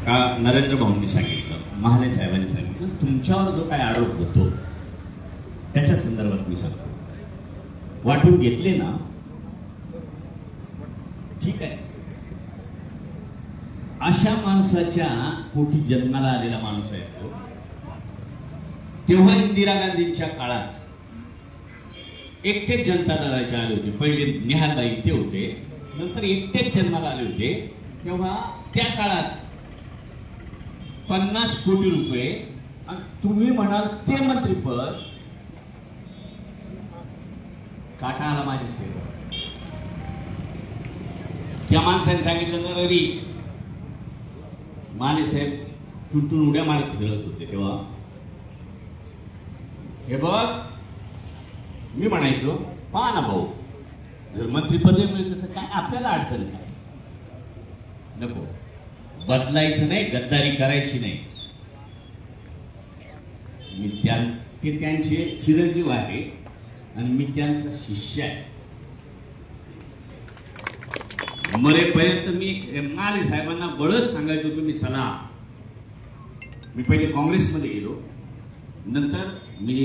का नरेंद्र भाऊंनी सांगितलं, महाले साहेबांनी सांगितलं, तुमच्यावर जो काय आरोप होतो त्याच्या संदर्भात मी सांगतो. वाटून घेतले ना, ठीक आहे. अशा माणसाच्या पोटी जन्माला आलेला माणूस आहे तो. तेव्हा इंदिरा गांधींच्या काळात एकटेच जनता दलाचे आले होते. पहिले नेहाताई ते होते, नंतर एकटेच जन्माला आले होते. तेव्हा त्या काळात 50 कोटी रुपये, तुम्ही म्हणाल ते मंत्रीपद, काटा आला माझ्या शेतात. त्या माणसाने सांगितलं ना, रवी माने साहेब टुटून उड्या मारत फिरत होते तेव्हा, हे बघ, मी म्हणायचो, पहा ना भाऊ, जर मंत्रीपद मिळतं तर काय आपल्याला अडचण काय, नको बदलायचं नाही, गद्दारी करायची नाही. मी ते त्यांचे चिरंजीव आहे आणि मी त्यांचा शिष्य आहे. मरेपर्यंत मी माले साहेबांना बळच सांगायचो, तुम्ही चला. मी पहिले काँग्रेसमध्ये गेलो, नंतर मी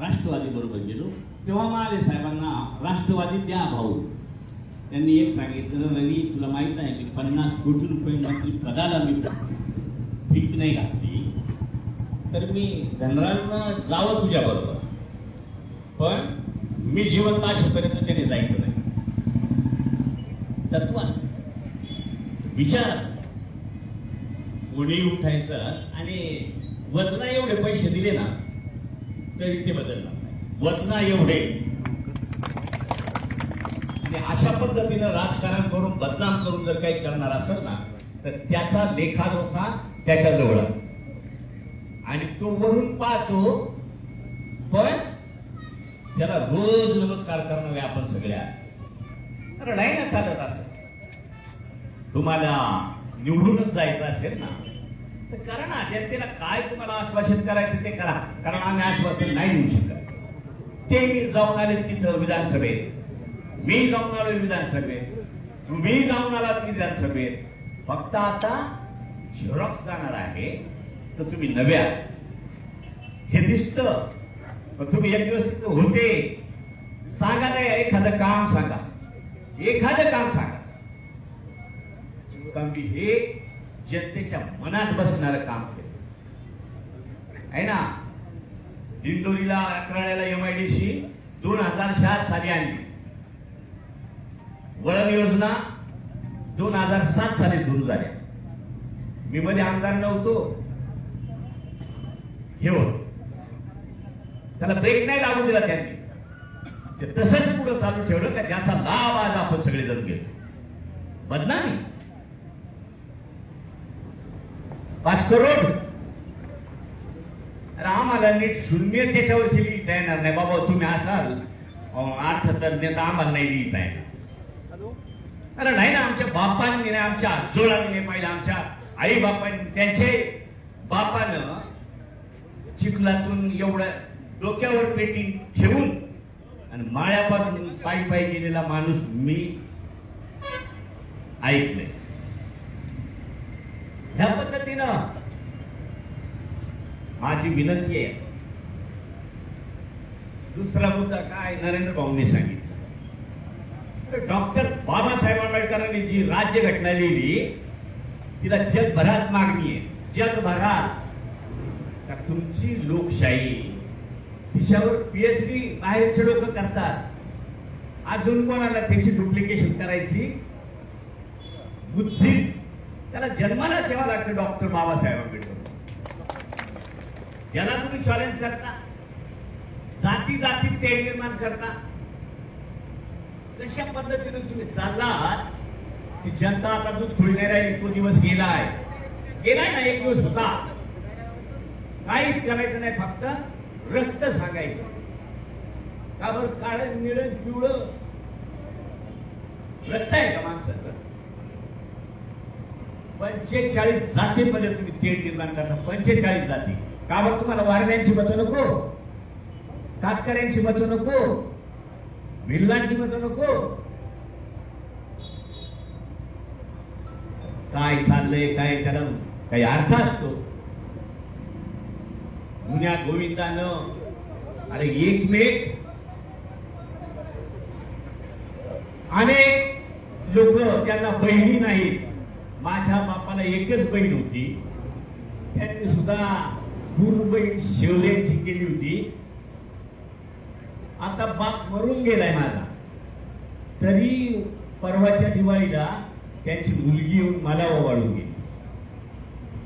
राष्ट्रवादी बरोबर गेलो. तेव्हा माले साहेबांना राष्ट्रवादी द्या भाऊ. त्यांनी एक सांगितलं, रवी तुला माहित आहे की 50 कोटी रुपये मंत्री पदाला मी भीक नाही घातली तर मी धनराजनं जावं तुझ्या बरोबर, पण मी जिवंत असेपर्यंत त्याने जायचं नाही. तत्व असत, विचार असत. कोणी उठायचं आणि वजना एवढे पैसे दिले ना तरी ते बदलणार नाही. वजना एवढे आणि अशा पद्धतीनं राजकारण करून बदनाम करून जर काही करणार असेल ना तर त्याचा लेखाजोखा त्याच्याजवळ आहे आणि तो वरून पाहतो, पण त्याला रोज नमस्कार करणं आपण सगळ्या. कारण नाही ना चालत असं. तुम्हाला निवडूनच जायचं असेल ना तर करा ना. जनतेला काय तुम्हाला आश्वासन करायचं ते करा, कारण आम्ही आश्वासन नाही देऊ शकत. ते मी जाऊन आले तिथं विधानसभेत, मी जाऊन आलो विधानसभेत, तुम्ही जाऊन आलात विधानसभेत. फक्त आता झेरॉक्स जाणार आहे तर तुम्ही नव्या, हे दिसतं. पण तुम्ही एक दिवस तिथं होते, सांगा नाही, एखादं काम सांगा, एखादं काम सांगा. कारण की हे जनतेच्या मनात बसणारं काम केलं आहे ना. दिंडोरीला अकराळ्याला MIDC 2004 साली आणली. वळण योजना 2007 साली सुरू झाल्या. मी मध्ये आमदार नव्हतो, हे होत, त्याला ब्रेक नाही लागू दिला त्यांनी. ते तसंच पुढे चालू ठेवलं का ज्याचा लाभ आज आपण सगळे जण घेतो. बदनामी 5 करोड. अरे आम्हाला नीट शून्य त्याच्यावरची लिहिता येणार नाही बाबा. तुम्ही असाल अर्थतज्ञ तर आम्हाला नाही लिहिता येणार. अरे नाही ना, आमच्या बापांनी नाही, आमच्या आजोळांनी नाही पाहिलं, आमच्या आई बापांनी, त्यांचे बापानं चिखलातून एवढं डोक्यावर पेटी ठेवून आणि माळ्यापासून पायी पायी गेलेला माणूस मी ऐकलंय. ह्या पद्धतीनं माझी विनंती आहे. दुसरा मुद्दा काय, नरेंद्र भाऊंनी सांगितलं, डॉक्टर बाबासाहेब आंबेडकरांनी जी राज्यघटना लिहिली तिला जगभरात मागणी आहे. जगभरात का तुमची लोकशाही, तिच्यावर PhD बाहेरचे लोक करतात. अजून कोणाला त्याची डुप्लिकेशन करायची बुद्धी, त्याला जन्माला ठेवा लागतं. डॉक्टर बाबासाहेब आंबेडकर याला तुम्ही चॅलेंज करता, जाती जातीत ते निर्माण करता. कशा पद्धतीने तुम्ही चाललात की जनता आता दूध खुली नाही राहिली. तो दिवस गेलाय ना, एक दिवस होता. काहीच करायचं नाही, फक्त रक्त सांगायचं. का बरं काळं निळं पिवळं रक्त आहे का माणसाचं? 45 जातीमध्ये तुम्ही तेढ निर्माण करता. 45 जाती. का बरं तुम्हाला वारण्यांची मतं नको, कातकऱ्यांची मतं नको, भिल्लांची मतं नको? काय चाललंय काय, त्याला काही अर्थ असतो. जुन्या गोविंदानं अरे एकमेक अनेक लोक ज्यांना बहिणी नाहीत, माझ्या बापाला एकच बहीण होती, त्यांनी सुद्धा दोन बहीण शेवऱ्यांची केली होती. आता बाप मरून गेलाय माझा, तरी परवाच्या दिवाळीला त्यांची मुलगी येऊन मला ओवाळून गेली.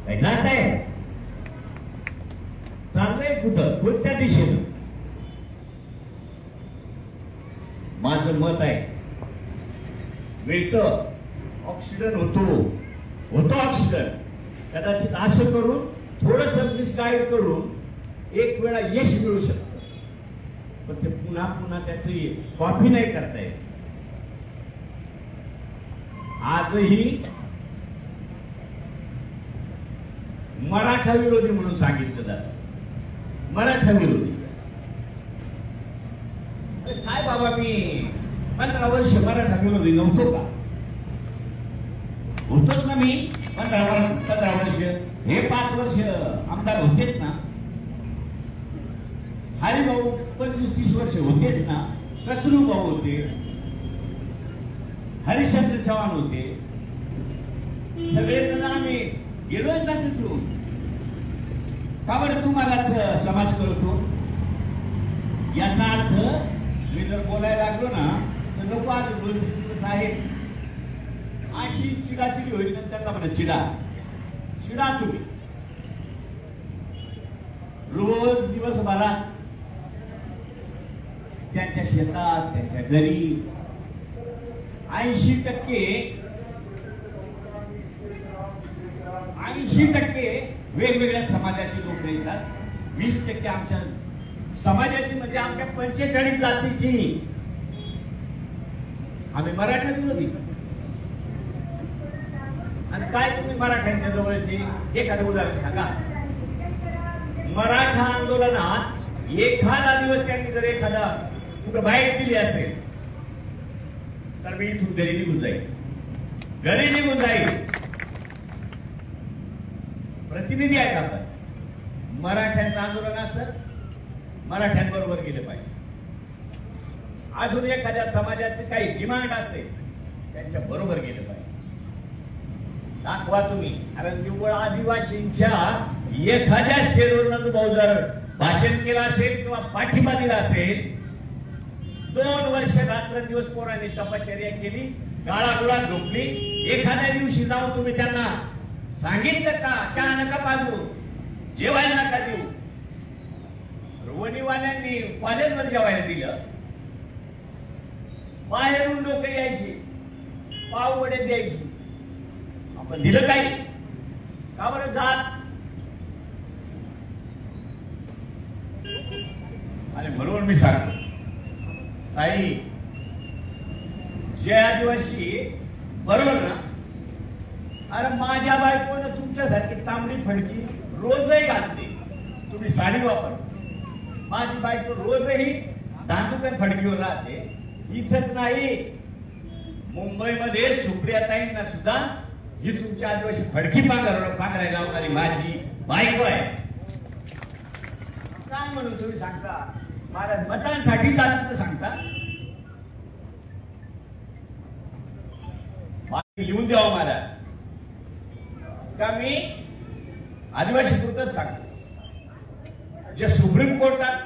काय जात आहे, चाललंय कुठं, कोणत्या दिशेनं? माझं मत आहे, मिळतं ऑक्सिडंट होतो ऑक्सिडंट, कदाचित असं करून थोडस मिसगाईड करून एक वेळा यश मिळू शकतं, पण ते पुन्हा पुन्हा त्याची कॉपी नाही करता येत. आजही मराठा विरोधी म्हणून सांगितलं जातं. मराठा विरोधी काय बाबा, मी 15 वर्ष मराठा विरोधी नव्हतो का? होतोच ना मी. 15 वर्ष, हे 5 वर्ष आमदार होतेच ना. हरिभाऊ 25-30 वर्ष होतेच ना. कचरू भाऊ होते, हरिश्चंद्र चव्हाण होते, सगळेजण आम्ही गेलोय ना तिथून. का बरं तुम्हालाच समाज करतो? याचा अर्थ मी जर बोलायला लागलो ना तर नको, आज 2-3 दिवस आहेत, अशी चिडाचिडी होईल ना. त्यांना म्हणा चिडा तुम्ही रोज दिवसभरात त्यांच्या शेतात, त्यांच्या घरी 80% वेगवेगळ्या समाजाची लोक येतात. 20% आमच्या समाजाची, म्हणजे आमच्या 45 जातीची. आम्ही मराठा विरोधी. आणि काय तुम्ही मराठ्यांच्या जवळचे एखादं उदाहरण सांगा. मराठा आंदोलनात एखादा दिवस त्यांनी जर एखादा कुठं बाहेर दिली असेल तर मी इथून घरी निघून जाईल. प्रतिनिधी आहेत आपण. मराठ्यांचं आंदोलन असं मराठ्यांबरोबर गेले पाहिजे. अजून एखाद्या समाजाचे काही डिमांड असेल त्यांच्या बरोबर गेले पाहिजे. दाखवा तुम्ही. कारण निव्वळ आदिवासींच्या एखाद्या स्टेजवर भाऊ जर भाषण केलं असेल किंवा पाठिंबा दिला असेल, 2 वर्ष रात्रंदिवस पोरांनी तपश्चर्या केली, गाळागुळात झोपली. एखाद्या दिवशी जाऊन तुम्ही त्यांना सांगितलं का चहा नका पाजू, जेवायला नका देऊ? वणीवाल्यांनी कॉलेजवर जेवायला दिलं, बाहेरून लोक यायची, पाव वडे द्यायची, आपण दिलं काही? का बरं? जात आणि म्हणून मी सांगतो ताई, जे आदिवासी बरोबर ना. अरे माझ्या बायकोनं तुमच्यासारखी तांबडी फडकी रोजही घालते, तुम्ही साडी वापर. माझी बायको रोजही धांदुकर फडकीवर राहते. इथंच नाही, मुंबईमध्ये सुप्रियाताईंना सुद्धा ही तुमच्या आदिवासी फडकी पांघरायला लावणारी माझी बायको आहे. काय म्हणून तुम्ही सांगता? मला मतांसाठी जातीचं सांगता? लिहून द्यावं मला का? मी आदिवासी पुरतच सांगतो. जे सुप्रीम कोर्टात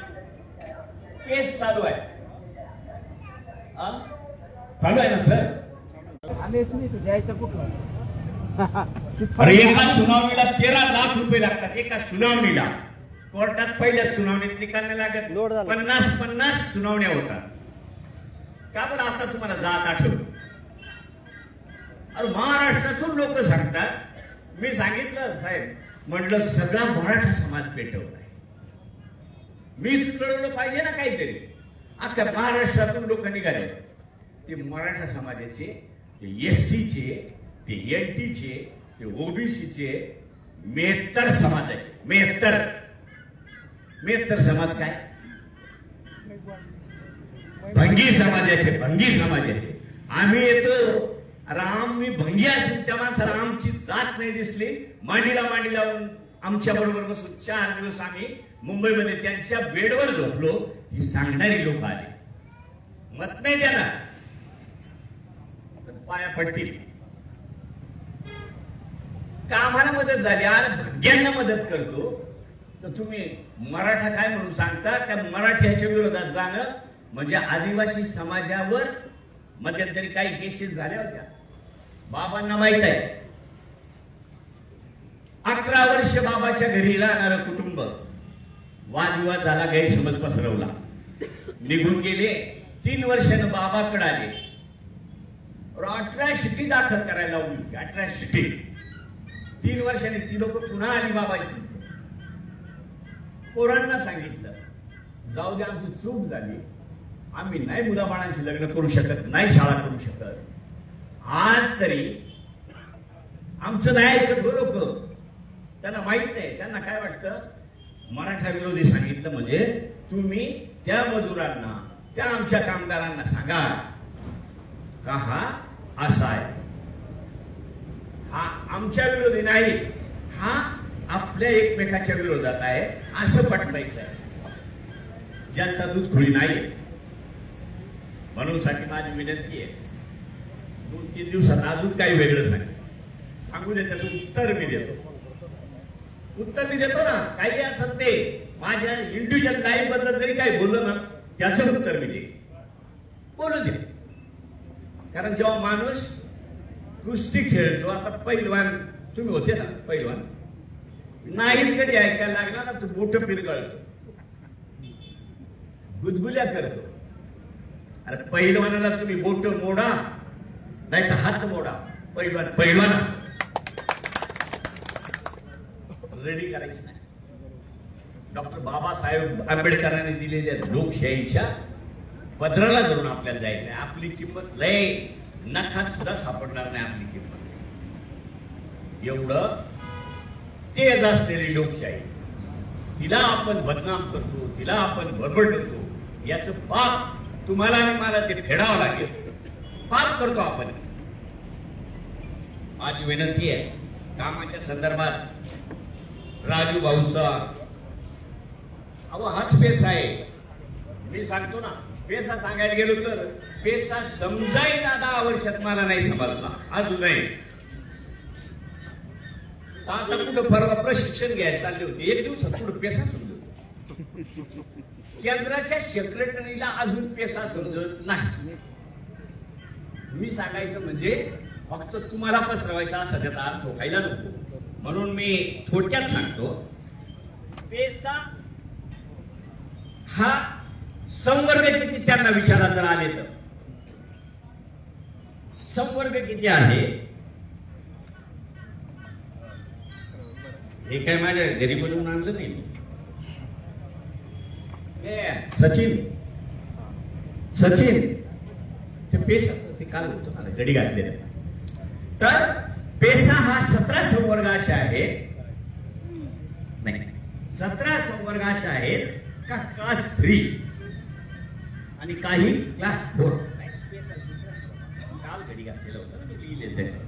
केस चालू आहे ना सर. द्यायचं कुठं? अरे एका सुनावणीला 13 लाख रुपये लागतात. एका सुनावणीला. कोर्टात पहिल्या सुनावणीत निकाल नाही लागत. 50 सुनावण्या होतात. का बरं आता तुम्हाला जात आठवतो? अरे महाराष्ट्रातून लोक सांगतात. मी सांगितलं साहेब, म्हटलं सगळा मराठा समाज पेटवलाय, मीच कळवलं पाहिजे ना काहीतरी. अख्ख्या महाराष्ट्रातून लोक निघाले. ते मराठा समाजाचे, ते एससीचे, ते एनटीचे, ते ओबीसीचे, 73 समाजाचे. 73 समाज काय? भंगी समाजाचे. आम्ही येतो राम मी भंगी असेल त्या माणसाला आमची जात नाही दिसली, मांडीला मांडी लावून आमच्या बरोबर बसून 4 दिवस आम्ही मुंबईमध्ये त्यांच्या बेडवर झोपलो, ही सांगणारी लोक आली. मत नाही देणार तर पाया पडतील. कामाला मदत झाली, आज भंग्यांना मदत करतो तर तुम्ही मराठा काय म्हणून सांगता? त्या मराठ्याच्या विरोधात जाणं म्हणजे आदिवासी समाजावर मध्यंतरी काही केसेस झाल्या होत्या, बाबांना माहित आहे. 11 वर्ष बाबाच्या घरी राहणारं कुटुंब, वादविवाद झाला, गैरसमज पसरवला, निघून गेले. 3 वर्षानं बाबाकडे आले, 18 शिटी दाखल करायला लावली होती. 18 शिटी 3 वर्षांनी ती लोक पुन्हा आली बाबाशी. पोरांना सांगितलं जाऊ दे, आमची चूक झाली, आम्ही नाही मुलाबाळांची लग्न करू शकत, नाही शाळा करू शकत. आज तरी आमचं नाही ऐकत हो लोक. त्यांना माहित नाही, त्यांना काय वाटतं मराठा विरोधी सांगितलं म्हणजे तुम्ही त्या मजुरांना, त्या आमच्या कामगारांना सांगा का हा असा आहे, हा आमच्या विरोधी नाही, हा आपल्या एकमेकाच्या विरोधात आहे, असं पटवायचं आहे. जनता दूध खुळी नाही. म्हणून साठी माझी विनंती आहे, 2-3 दिवसात अजून काही वेगळं सांगू दे, त्याचं उत्तर मी देतो. ना, काही असं ते माझ्या इंडिव्हिज्युअल लाईफ बद्दल जरी काही बोललं ना, त्याचं उत्तर मी देईन, बोलू दे. कारण जेव्हा माणूस कुस्ती खेळतो, आता पैलवान तुम्ही होते ना, पैलवान नाहीच कधी ऐकायला लागला ना, तो बोट पिरगळतो, गुदगुल्या करतो. अरे पैलवानाला तुम्ही बोट मोडा नाही तर हात मोडा, पैलवान असतो, रेडी करायचं नाही. डॉक्टर बाबासाहेब आंबेडकरांनी दिलेल्या लोकशाहीच्या पदराला धरून आपल्याला जायचंय. आपली किंमत लय नखात सुद्धा सापडणार नाही. आपली किंमत एवढं तेज असलेली लोकशाही, तिला आपण बदनाम करतो, तिला आपण बरबडतो, याचं पाप तुम्हाला आणि मला ते फेडावं लागेल. पाप करतो आपण. माझी विनंती आहे, कामाच्या संदर्भात राजू भाऊचा हाच पेसा आहे. मी सांगतो ना, पेसा सांगायला गेलो तर पेसा समजायला 10 वर्षात मला नाही समजला अजूनही. आता कुठं परवा प्रशिक्षण घ्यायला चालले होते, 1 दिवसात कुठं पेसा समजतो. केंद्राच्या सेक्रेटरीला अजून पेसा समजत नाही. मी सांगायचं म्हणजे फक्त तुम्हाला पसरवायचा असा त्याचा अर्थ व्हायला नको, म्हणून मी थोडक्यात सांगतो. पेसा हा संवर्ग किती त्यांना विचारात जर आले तर संवर्ग किती आहे हे काय माझ्या घरी बनवून आणलं नाही. सचिन ते पेसा ते काल होतो मला गडी घातलेलं. तर पेसा हा 17 संवर्ग असे आहेत, नाही 17 संवर्ग असे आहेत का क्लास 3 आणि काही क्लास 4. काल घडी घातलेलं होतं मी लिहिले त्याच्यात.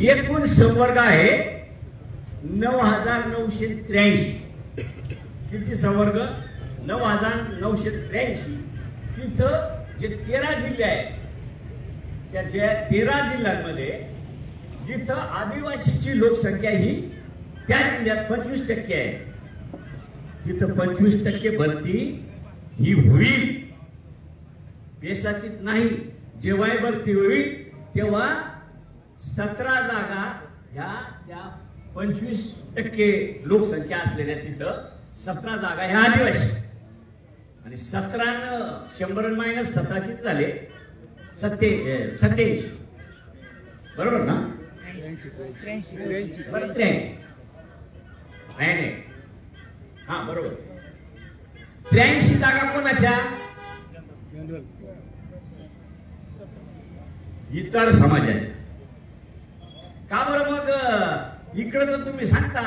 एकूण संवर्ग आहे 9983. किती संवर्ग? 9983. तिथं जे 13 जिल्हे आहेत त्याच्या 13 जिल्ह्यांमध्ये जिथं आदिवासीची लोकसंख्या ही त्या जिल्ह्यात 25% आहे, तिथं 25% भरती ही होईल. पेसाचीच नाही, जेव्हा भरती होईल तेव्हा 17 जागा ह्या त्या 25% लोकसंख्या असलेल्या तिथं 17 जागा ह्या आदिवासी. आणि 17 100 मायनस 17 किती झाले? 87. बरोबर ना? 83. नाही हा बरोबर. 83 जागा कोणाच्या? इतर समाजाच्या. का बरं मग इकडे तर तुम्ही सांगता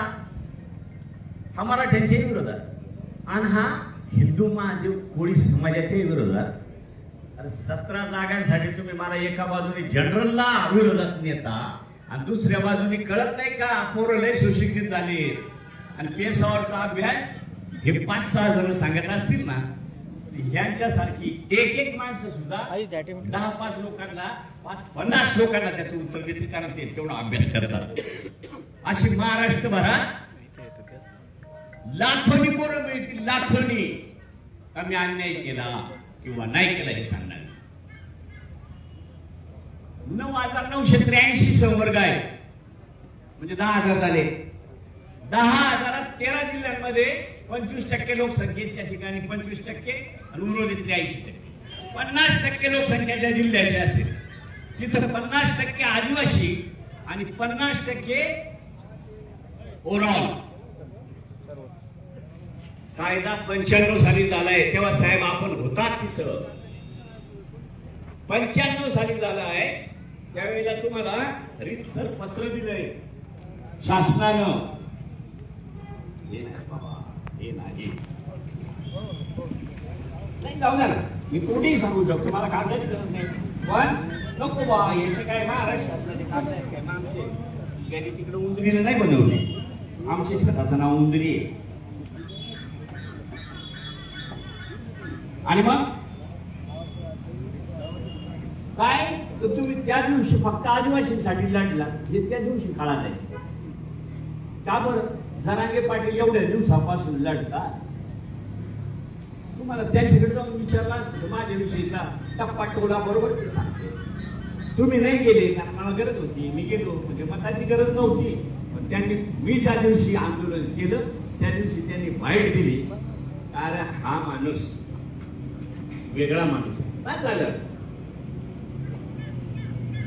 हा मराठ्यांच्या विरोधात आणि हा हिंदू महादेव कोळी समाजाच्या विरोधात. अरे 17 जागांसाठी तुम्ही मला एका बाजूने जनरलला विरोधात नेता आणि दुसऱ्या बाजूने कळत नाही का पोरं लय सुशिक्षित झाले आणि पेसावरचा अभ्यास हे 5-6 जण सांगत असतील ना, यांच्यासारखी एक माणसं सुद्धा 10-5 लोकांना 50 लोकांना त्याचं उत्तर देते, कारण ते तेवढा अभ्यास करतात. अशी महाराष्ट्रभरात लाखोनी पोरं मिळतील, लाखोनी. आम्ही अन्याय केला किंवा नाही केला हे सांगणार. 9,983 संवर्ग आहे, म्हणजे 10,000 झाले. 10,000 13 जिल्ह्यांमध्ये 25% लोकसंख्येच्या ठिकाणी 25% आणि उर्वरित 83%. 50% लोकसंख्या ज्या जिल्ह्याची असेल तिथं 50% आदिवासी आणि 50% ओव्हरऑल. कायदा 95 साली झालाय, तेव्हा साहेब आपण होतात तिथं. 95 साली झाला आहे, त्यावेळेला तुम्हाला रीतसर पत्र दिलंय शासनानं. हे नाही बाबा, हे नाही. जाऊ द्या ना, मी कोणीही सांगू शकतो, मला कागदाची गरज नाही. पण नको बा, याचे काय महाराष्ट्र शासनाचे कागद आहेत काय? आमचे त्यांनी तिकडे उंदरीला नाही बनवले, आमचे स्वतःचं नाव उंदरी आहे. आणि मग काय, तर तुम्ही त्या दिवशी फक्त आदिवासींसाठी लढला, हे त्या दिवशी काळात आहे का बरं? जरांगे पाटील एवढ्या दिवसापासून लढतात. तुम्हाला त्यांच्याकडे जाऊन विचारला असतं तर माझ्याविषयीचा टप्पा टोळा बरोबर ते सांगते. तुम्ही नाही गेले कारण मला गरज होती, मी गेलो, म्हणजे मताची गरज नव्हती. पण त्यांनी, मी ज्या दिवशी आंदोलन केलं त्या दिवशी त्यांनी बाईट दिली, अरे हा माणूस वेगळा माणूस. काय झालं?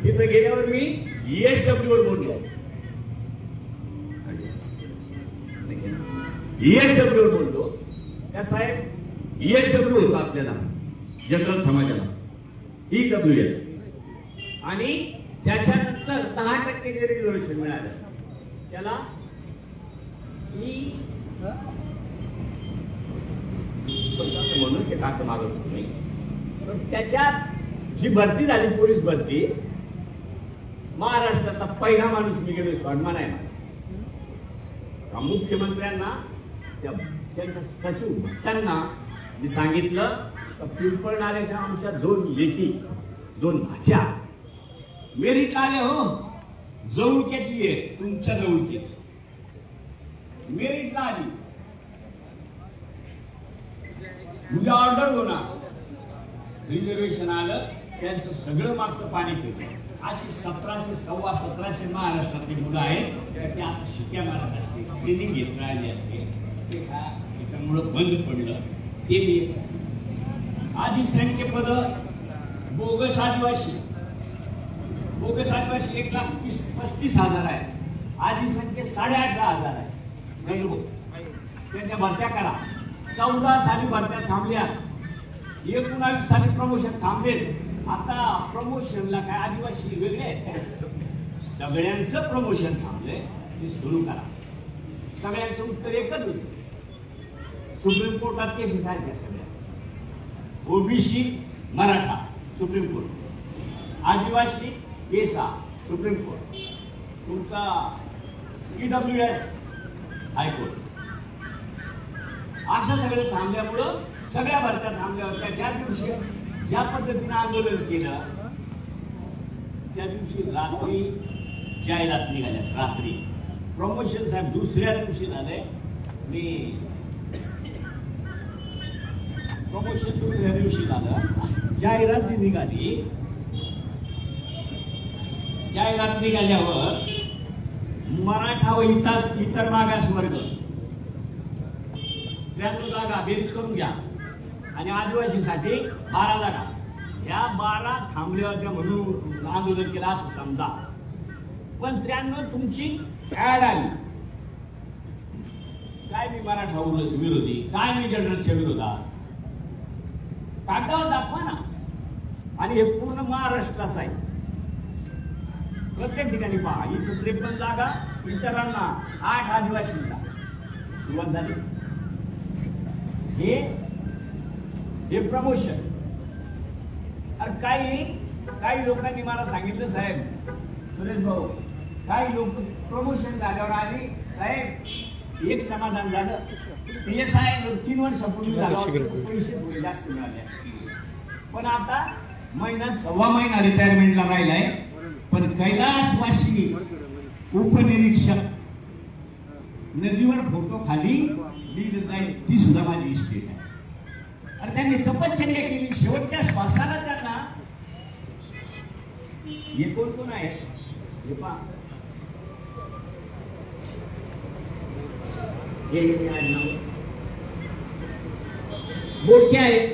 तिथं गेल्यावर मी ESW वर बोललो. ESW वर बोललो. त्या साहेब ESW होतो आपल्याला, जनरल समाजाला EWS. आणि त्याच्यानंतर 10% जे रिझर्वेशन मिळालं त्याला म्हणून ते टाकं मागत होत नाही. पण त्याच्यात जी भरती झाली, पोलीस भरती, महाराष्ट्राचा पहिला माणूस मी गेलो, सन्मान आहे मला. मुख्यमंत्र्यांना, त्यांच्या सचिव भट्टांना मी सांगितलं तर पिंपळणाऱ्याच्या आमच्या 2 लेकी, 2 भाच्या मेरिट आले हो, जवळक्याची आहे, तुमच्या जवळकीच मेरिटला आली. उद्या ऑर्डर होणार, रिझर्वेशन आलं, त्यांचं सगळं मागचं पाणी केलं. अशी 1700 महाराष्ट्रातली मुलं आहेत, ते आता शिक्या मारत असते, ट्रेनिंग घेत राहिली असते. ते का त्याच्यामुळं बंद पडलं ते मी एक सांगितलं. आधी संख्येपद बोगस आदिवासी 1,35,000 आहे. आधी संख्येत 18,500 आहे. त्यांच्या भरत्या करा. 14 साली भरत्या थांबल्या, 19 साली प्रमोशन थांबले. आता प्रमोशनला काय आदिवासी वेगळे आहेत? सगळ्यांचं प्रमोशन थांबलंय, ते सुरू करा. सगळ्यांचं उत्तर एकच होतं, सुप्रीम कोर्टात केसेस आहेत त्या सगळ्या. ओबीसी मराठा सुप्रीम कोर्ट, आदिवासी पेसा सुप्रीम कोर्ट, तुमचा EWS हायकोर्ट. असं सगळं थांबल्यामुळं सगळ्या भरत्या थांबल्या होत्या. ज्या दिवशी ज्या पद्धतीने आंदोलन केलं त्या दिवशी रात्री जाहिरात निघाल्या. रात्री प्रमोशन साहेब दुसऱ्या दिवशी झाले. मी प्रमोशन दुसऱ्या दिवशी झालं. जाहिरात जी निघाली, जाहिरात निघाल्यावर मराठा व इतर मागासवर्ग 93 जागा बेरीज करून घ्या आणि आदिवासीसाठी 12 जागा. ह्या 12 थांबल्या होत्या म्हणून आंदोलन केलं असं समजा. पण 93 तुमची ऍड आली. काय मी मराठा विरोधी, काय मी जनरलच्या विरोधात, कागदावर दाखवा ना. आणि हे पूर्ण महाराष्ट्राचं आहे, प्रत्येक ठिकाणी पहा. इथं 53 जागा इतरांना, 8 आदिवासींना सुरुवात झाली. हे प्रमोशन आणि काही लोकांनी मला सांगितलं, साहेब सुरेश भाऊ, काही लोक प्रमोशन झाल्यावर आली, साहेब एक समाधान झालं, ते साहेब 3 वर्षापूर्वी पैसे जास्त मिळाले, पण आता महिना सव्वा महिना रिटायरमेंटला राहिलाय, पण कैलासवासी उपनिरीक्षक नदीवर फोटो खाली लिहिलं जाईल, ती सुद्धा माझी इस्टेट आहे. आणि त्यांनी तपश्चर्या केली, शेवटच्या श्वासाला त्यांना हे कोण आहे, हे पहा, हे बोडके आहेत,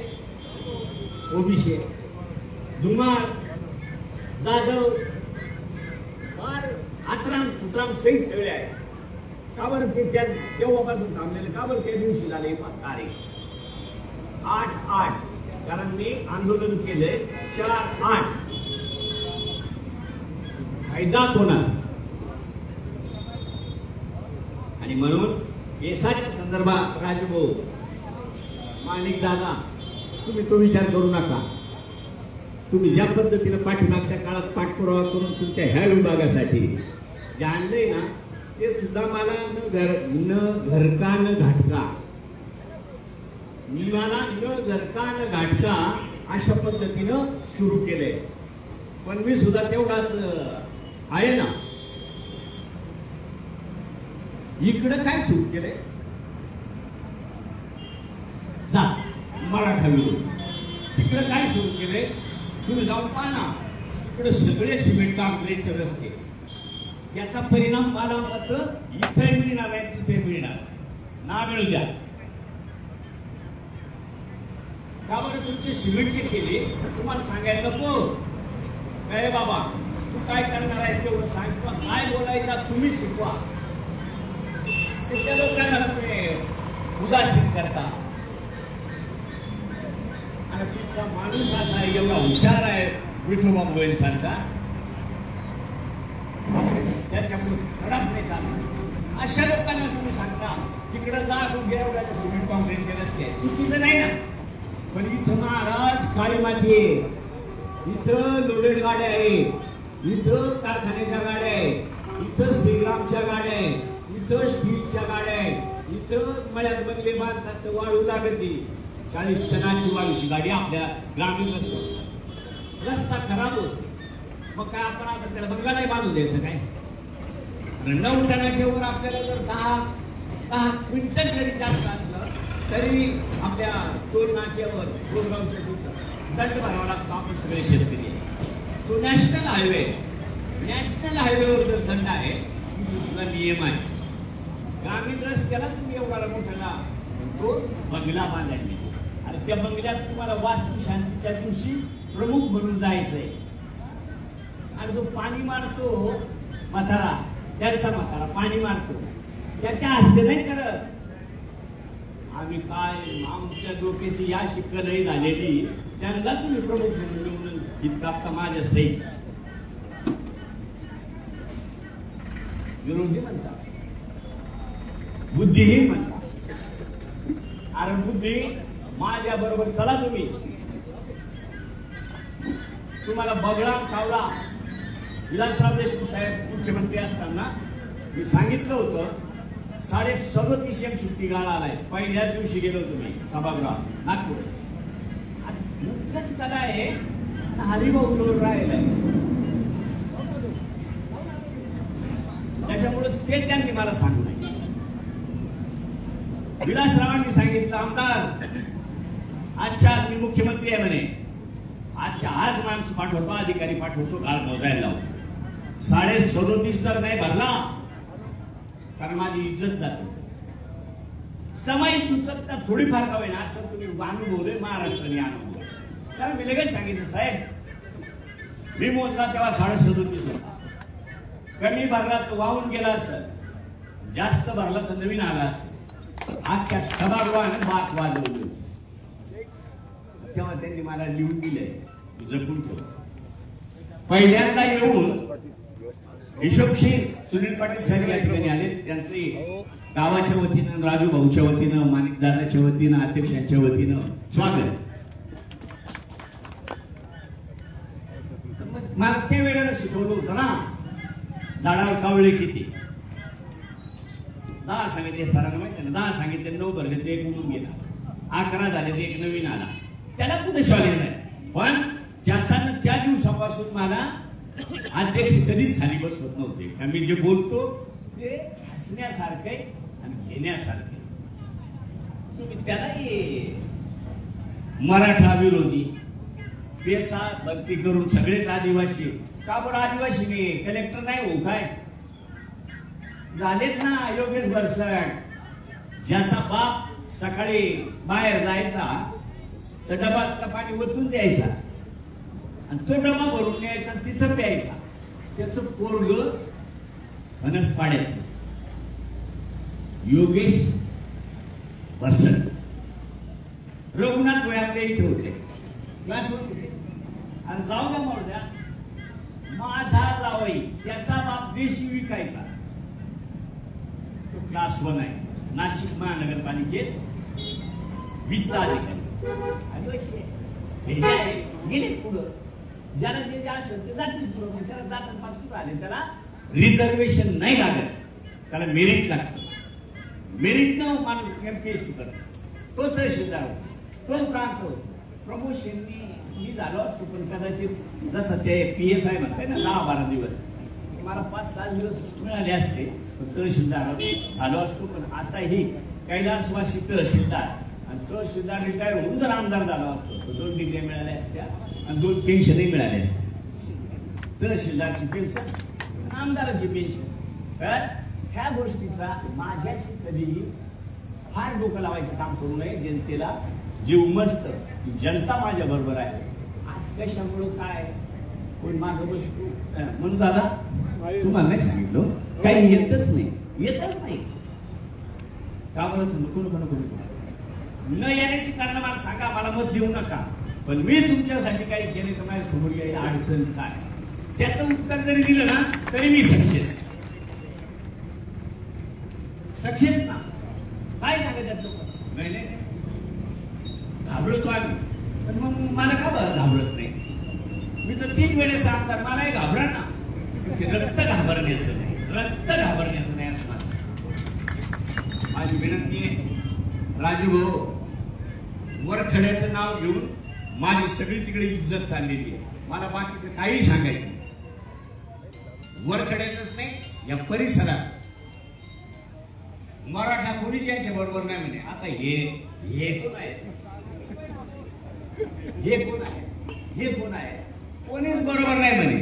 ओबीसी, धुमाळ, जाधव, फार आत्राम सुत्राम सहित सगळे आहेत. का बरं ते तेव्हापासून थांबलेले, का बरं त्या दिवशी झाले तारीख 8/8, कारण मी आंदोलन केले 4/8. फायदा कोणाचा? आणि म्हणून एसाच्या संदर्भात राजभाऊ, माणिक दादा, तुम्ही तो विचार करू नका. तुम्ही ज्या पद्धतीने पाठीमागच्या काळात पाठपुरावा करून तुमच्या ह्या विभागासाठी जे आणलंय ना, ते सुद्धा मला न घरका न घाटका, मी मला न घरका न घाटका अशा पद्धतीनं सुरू केलंय. पण मी सुद्धा तेवढाच आहे ना. इकडं काय सुरू केलंय, जा मराठा विरोध, तिकडं काय सुरू केलंय तुम्ही जाऊन पहा ना. इकडे सगळे सिमेंट काँक्रीटचे रस्ते, त्याचा परिणाम मला वाटतं इथे मिळणार आहे, तिथे मिळणार ना, मिळू द्या. का बरं तुमचे सिमेंटचे केले, तुम्हाला सांगायला नको काय बाबा, तू काय करणार आहेस तेवढं सांग, किंवा काय बोलायचं तुम्ही शिकवा. त्या लोकांना तुम्ही उदासीन करता. आणि तुमचा माणूस असा एवढा हुशार आहे विठोबा मोबाईल सारखा, त्याच्याकडून धडक नाही चालणार. अशा लोकांना तुम्ही सांगता तिकडे जा, एवढ्या सिमेंट कॉन्क्रीटचे रस्ते, चुकीचं नाही ना. पण इथं महाराज काळी माती आहे, इथं लोडेड गाड्या आहे, इथं कारखान्याच्या गाड्या आहे, इथं श्रीरामच्या गाड्या आहे, इथं स्टीलच्या गाड्या आहे, इथं मळ्यात बंगले बांधतात तर वाळू लागते. 40 टनाची वाळूची गाडी आपल्या ग्रामीण रस्त्यावर, रस्ता खराब होतो. मग काय आपण आता त्याला बंगला नाही बांधून द्यायचं काय? 9 टनाच्या वर आपल्याला जर 10 क्विंटल जरी जास्त असलं तरी आपल्या टोल नाक्यावर गोरगावच्या दंड भरावा लागतो. आपण सगळे शेतकरी आहे. तो नॅशनल हायवेवर जर दंड आहे, दुसरा नियम आहे. ग्रामीण रस्त्याला तुम्ही एवढा मोठा तो बंगला बांधायचा, आणि त्या बंगल्यात तुम्हाला वास्तू शांतीच्या दिवशी प्रमुख म्हणून जायचंय. आणि तो पाणी मारतो म्हातारा, त्याचा म्हातारा पाणी मारतो, त्याच्या हस्ते नाही करत. आम्ही काय आमच्या डोक्याची या शिकलही झालेली, त्यांना तुम्ही प्रमुख म्हणून इतका माझ्या सही विरोधी म्हणतात, बुद्धिहीन म्हणतात. अरे बुद्धी माझ्या बरोबर चला. तुम्हाला बगळा कावळा विलासराव देशमुख साहेब मुख्यमंत्री असताना मी सांगितलं होतं, 37.5 एम सुट्टी गाळा आलाय. पहिल्याच दिवशी गेलो तुम्ही सभागृहात नागपूर. त्याला आहे हरिभाऊ लोड राहिलाय, त्याच्यामुळे ते त्यांनी मला सांगू नये. विलासरावांनी सांगितलं, आमदार आजच्या मी मुख्यमंत्री आहे म्हणे, आजच्या आज माणसं पाठवतो, अधिकारी पाठवतो, काळ मोजायला लावतो. 37.5 जर नाही भरला कारण माझी इज्जत जाते. समय सुचकता थोडीफार का होईना असं तुम्ही अनुभवले, महाराष्ट्राने अनुभव. कारण मी लगेच सांगितलं, साहेब मी मोजला तेव्हा 37.5 होता. कमी भरला तर वाहून गेला असेल, जास्त भरला तर नवीन आला असेल. आजच्या सभागृहाने बात वाजवली, तेव्हा त्यांनी मला लिहून दिले, जपून ठेव. पहिल्यांदा येऊन हिशोबशीर सुनील पाटील साहेब या ठिकाणी आले. त्यांचे गावाच्या वतीनं, राजू भाऊच्या वतीनं, माणिकदाराच्या वतीनं, अध्यक्षांच्या वतीनं स्वागत. मला त्या वेळेला शिकवलं होतं ना, झाडावर कावळे किती. 10 सांगितले सरांना माहिती ना, 10 सांगितले 9 भरले ते 1 उडून गेला, 11 झाले ते 1 नवीन आला. त्याला कुठे शॉलेज आहे. पण त्याचा त्या दिवसापासून मला अध्यक्ष कधीच खाली बसवत नव्हते. मी जे बोलतो ते हसण्यासारखे आणि घेण्यासारखे. तुम्ही त्याला मराठा विरोधी पेसा भरती करून सगळेच आदिवासी. का बरं आदिवासी नाही, कलेक्टर नाही हो काय झालेत ना. योगेश बरसट ज्याचा बाप सकाळी बाहेर जायचा तर डबातलं पाणी ओतून द्यायचा आणि तो डबा भरून न्यायचा, तिथं प्यायचा. त्याचं पोरग फणस पाडायचं. योगेश बरसट रघुनाथ गोयाकडे इथे होते, क्लासवर होते. आणि जाऊ द्या मोठ्या माझा जावई त्याचा बाप देशी विकायचा. तो क्लास 1 आहे, नाशिक महानगरपालिकेत वित्त अधिकारी. गेले पुढं, ज्याला जे जे असेल ते जातील पुढं. त्याला जातात पासून आले, त्याला रिझर्वेशन नाही लागत, त्याला मेरिट लागतं. मेरिट न माणूस एमपीएससी करतो, तो तहसीलदार होतो, तो प्रांत होतो. प्रमोशन मी झालो असतो, पण कदाचित जसं ते PSI म्हणते ना 10-12 दिवस, मला 5-7 दिवस मिळाले असते तहसीलदार झालो असतो. पण आता ही कैलासवासी तहसीलदार आणि तहसीलदार रिटायर होऊन जर आमदार झाला असतो तर 2 डिग्री मिळाल्या असत्या आणि 2 पेन्शनही मिळाल्या असत्या. तहसीलदारची पेन्शन, आमदाराची पेन्शन. तर ह्या गोष्टीचा माझ्याशी कधीही फार डोकं लावायचं काम करू नये. जनतेला जीव मस्त, जनता माझ्या बरोबर आहे. आज कशामुळं काय कोण मागं बसतो म्हणून दादा तुम्हाला नाही सांगितलं, काही येतच नाही. का बरं कोण न येण्याची कारण मला सांगा, मला मत देऊ नका. पण मी तुमच्यासाठी काही केले तर माझ्या समोर यायला अडचण काय, त्याचं उत्तर जरी दिलं ना तरी मी सक्सेस ना. काय सांगायचं नाही घाबरतो आम्ही, पण मग मला का बरं घाबरत नाही. मी तर 3 वेळेस आमदार, मला घाबरा ना. रक्त घाबरण्याचं नाही असं माझी विनंती आहे. राजू भाऊ, वरखड्याचं नाव घेऊन माझी सगळी तिकडे इज्जत चाललेली आहे. मला बाकीचं काही सांगायचं नाही. वरखड्यातच नाही, या परिसरात मराठा कोणीच यांच्या बरोबर नाही म्हणे. आता हे कोण आहे, हे कोण आहे, कोणीच बरोबर नाही म्हणे.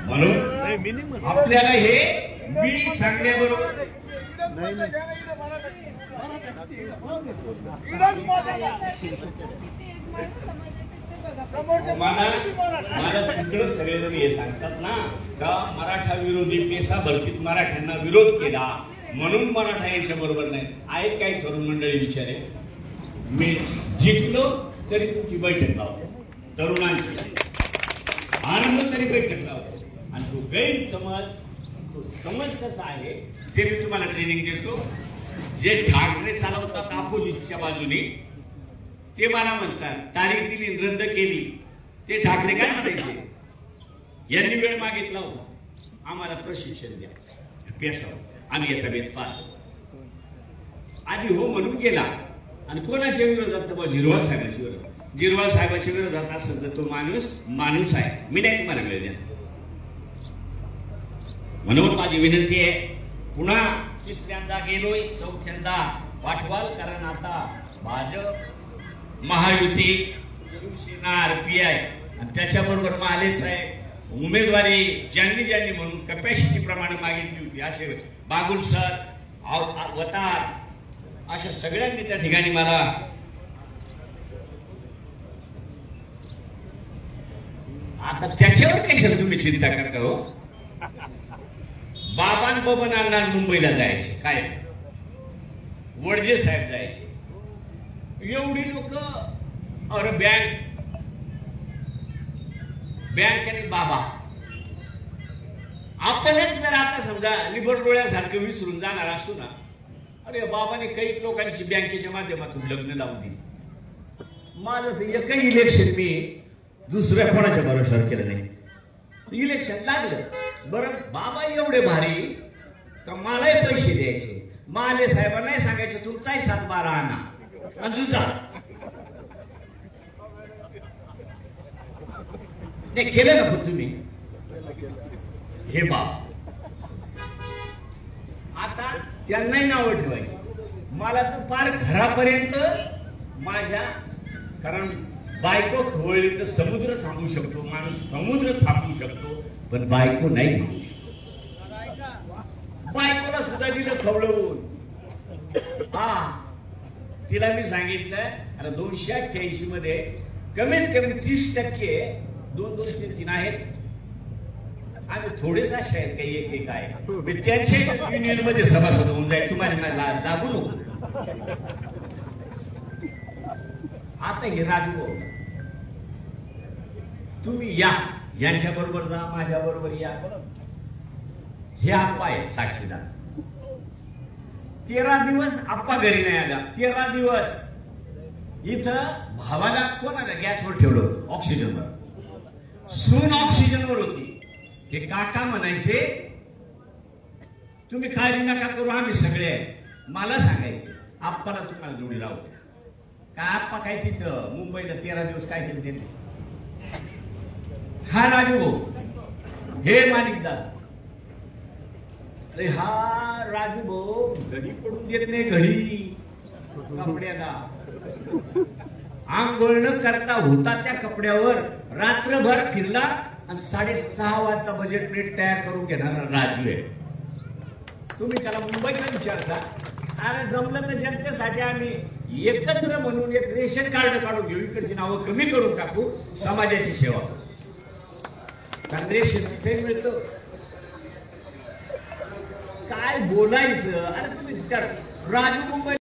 म्हणून आपल्याला हे मी सांगण्याबरोबर मला तिकडे सगळेजण हे सांगतात ना का मराठा विरोधी पेसा भरतीत मराठ्यांना विरोध केला म्हणून मराठा यांच्या बरोबर नाही. आहेत काही तरुण मंडळी विचारे, मी जिंकलो तरी तुमची बैठक लावतो, तरुणांची आनंद तरी बैठक लावतो. आणि तो गैरसमज, तो समज कसा आहे ते मी तुम्हाला ट्रेनिंग देतो. जे ठाकरे चालवतात अपोजिटच्या बाजूने ते मला म्हणतात तारीख दिली रद्द केली. ते ठाकरे काय म्हणायचे, यांनी वेळ मागितला होता, आम्हाला प्रशिक्षण द्या पेशावर, आम्ही याचा भेद पाहतो. आधी हो म्हणून गेला आणि कोणाच्या विरोधात तर झिरवाळ साहेबांच्या विरोधात. झिरवाळ साहेबांच्या विरोधात असेल तर तो माणूस आहे, मी नाही तुम्हाला वेळ द्या. म्हणून माझी विनंती आहे, पुन्हा 3ऱ्यांदा गेलोय, 4थ्यांदा पाठवाल. कारण आता भाजप, महायुती, शिवसेना, RPI आणि त्याच्याबरोबर माले साहेब उमेदवारी ज्यांनी म्हणून कॅपॅसिटी प्रमाणे मागितली होती, असे बागुल सर, अवतार, अशा सगळ्यांनी त्या ठिकाणी मला आता त्याच्यावर कशाला तुम्ही चिंता करता हो. बाबान बबन अण्णा मुंबईला जायचे, काय वडजे साहेब जायचे, एवढी लोक. और बँक आणि बाबा, आपणच जर आता समजा लिबर डोळ्यासारखं विसरून जाणार असतो ना, अरे तुझ्या बाबाने काही लोकांची बँकेच्या माध्यमातून लग्न लावून दिली. माझं तर एकही इलेक्शन मी दुसऱ्या कोणाच्या भरोशावर केलं नाही. इलेक्शन लागलं बरं, बाबा एवढे भारी का मलाही पैसे द्यायचे. माले साहेबांना नाही सांगायचे तुमचाही 7-12 आणा आणि जुजा. ते केलं ना पण तुम्ही हे बाप. आता त्यांनाही नावं ठेवायची. मला तर फार घरापर्यंत माझ्या, कारण बायको खवळली तर समुद्र थांबू शकतो माणूस, समुद्र थांबू शकतो पण बायको नाही थांबू शकतो. बायकोला सुद्धा दिलं खवळवून. हा, तिला मी सांगितलं आता 288 मध्ये कमीत कमी 30% 2-2, 3-3 आहेत. आम्ही थोडेच असे आहेत काही एक आहे त्यांचे युनियन मध्ये सभासद होऊन जाईल. तुम्हाला लागू नको. आता हे राजभाऊ तुम्ही या, यांच्या बरोबर जा, माझ्या बरोबर या. हे आप्पा आहेत साक्षीदार. 13 दिवस आप्पा घरी नाही आला. 13 दिवस इथं भावाला कोणाला गॅसवर ठेवलं होतं, ऑक्सिजनवर. सून ऑक्सिजनवर होती. हे काका म्हणायचे तुम्ही काळजी नका करू आम्ही सगळे आहेत. मला सांगायचे आप्पाला तुम्हाला जोडी लावू द्या. काय आप्पा काय तिथं मुंबईला 13 दिवस काय केलं ते. हा राजू भाऊ, हे माणिकदार. अरे हा राजू भाऊ घडी पडून देत नाही. घडी कपड्याला आंघोळ न करता होता त्या कपड्यावर रात्रभर फिरला आणि 6:30 वाजता बजेट प्लेट तयार करून घेणारा राजू आहे. तुम्ही त्याला मुंबईचा विचारता. अरे जमलं तर जनतेसाठी आम्ही एकत्र म्हणून एक रेशन कार्ड काढून घेऊ, इकडची नावं कमी करून टाकू, समाजाची सेवा करू. कारण रेशन ते मिळतं. काय बोलायचं. अरे तुम्ही राजू मुंबई